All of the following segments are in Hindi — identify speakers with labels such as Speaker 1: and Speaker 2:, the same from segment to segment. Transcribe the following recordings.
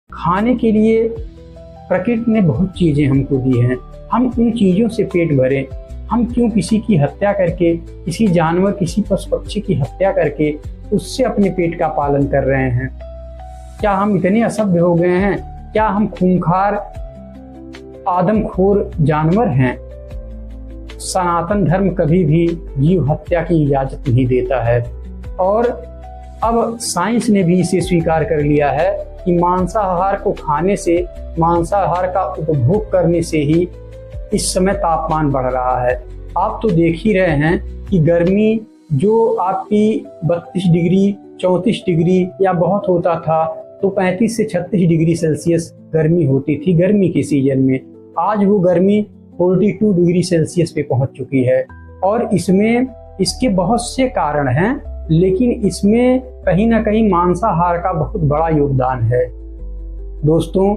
Speaker 1: खाने के लिए प्रकृति ने बहुत चीज़ें हमको दी हैं, हम उन चीज़ों से पेट भरें। हम क्यों किसी की हत्या करके, किसी जानवर, किसी पशु पक्षी की हत्या करके उससे अपने पेट का पालन कर रहे हैं? क्या हम इतने असभ्य हो गए हैं? क्या हम खूंखार आदमखोर जानवर हैं? सनातन धर्म कभी भी जीव हत्या की इजाज़त नहीं देता है और अब साइंस ने भी इसे स्वीकार कर लिया है कि मांसाहार को खाने से, मांसाहार का उपभोग करने से ही इस समय तापमान बढ़ रहा है। आप तो देख ही रहे हैं कि गर्मी जो आपकी 32 डिग्री 34 डिग्री या बहुत होता था तो 35 से 36 डिग्री सेल्सियस गर्मी होती थी गर्मी के सीजन में, आज वो गर्मी 42 डिग्री सेल्सियस पे पहुंच चुकी है। और इसमें इसके बहुत से कारण हैं, लेकिन इसमें कहीं ना कहीं मांसाहार का बहुत बड़ा योगदान है। दोस्तों,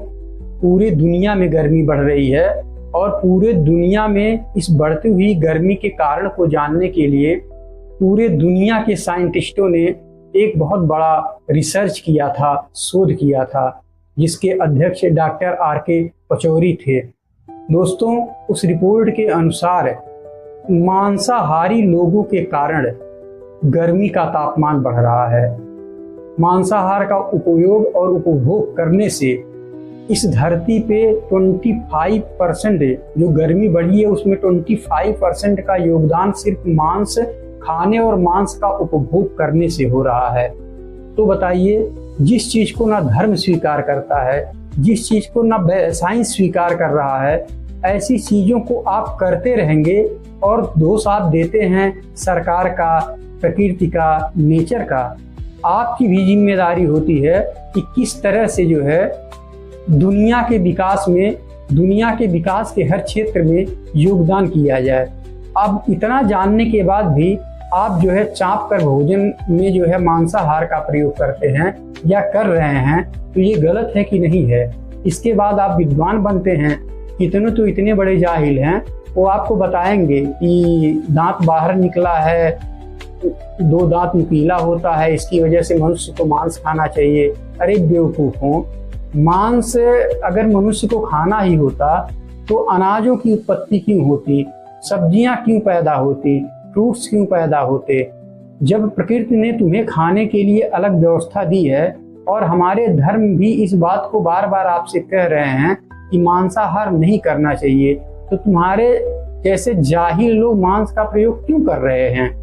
Speaker 1: पूरे दुनिया में गर्मी बढ़ रही है और पूरे दुनिया में इस बढ़ती हुई गर्मी के कारण को जानने के लिए पूरे दुनिया के साइंटिस्टों ने एक बहुत बड़ा रिसर्च किया था, शोध किया था, जिसके अध्यक्ष डॉक्टर R.K. पचौरी थे। दोस्तों, उस रिपोर्ट के अनुसार मांसाहारी लोगों के कारण गर्मी का तापमान बढ़ रहा है। मांसाहार का उपयोग और उपभोग करने से इस धरती पे 25% जो गर्मी बढ़ी है उसमें 25% का योगदान सिर्फ मांस खाने और मांस का उपभोग करने से हो रहा है। तो बताइए, जिस चीज को ना धर्म स्वीकार करता है, जिस चीज को ना साइंस स्वीकार कर रहा है, ऐसी चीजों को आप करते रहेंगे और दोष आप देते हैं सरकार का, प्रकृति का, नेचर का। आपकी भी जिम्मेदारी होती है कि किस तरह से जो है दुनिया के विकास में, दुनिया के विकास के हर क्षेत्र में योगदान किया जाए। अब इतना जानने के बाद भी आप जो है चाँप कर भोजन में जो है मांसाहार का प्रयोग करते हैं या कर रहे हैं, तो ये गलत है कि नहीं है? इसके बाद आप विद्वान बनते हैं। कितने तो इतने बड़े जाहिल हैं, वो आपको बताएंगे कि दांत बाहर निकला है, 2 दांत नुकीला होता है, इसकी वजह से मनुष्य को मांस खाना चाहिए। अरे बेवकूफों, मांस अगर मनुष्य को खाना ही होता तो अनाजों की उत्पत्ति क्यों होती, सब्जियां क्यों पैदा होती, फ्रूट्स क्यों पैदा होते? जब प्रकृति ने तुम्हें खाने के लिए अलग व्यवस्था दी है और हमारे धर्म भी इस बात को बार बार आपसे कह रहे हैं कि मांसाहार नहीं करना चाहिए, तो तुम्हारे जैसे जाहिल लोग मांस का प्रयोग क्यों कर रहे हैं?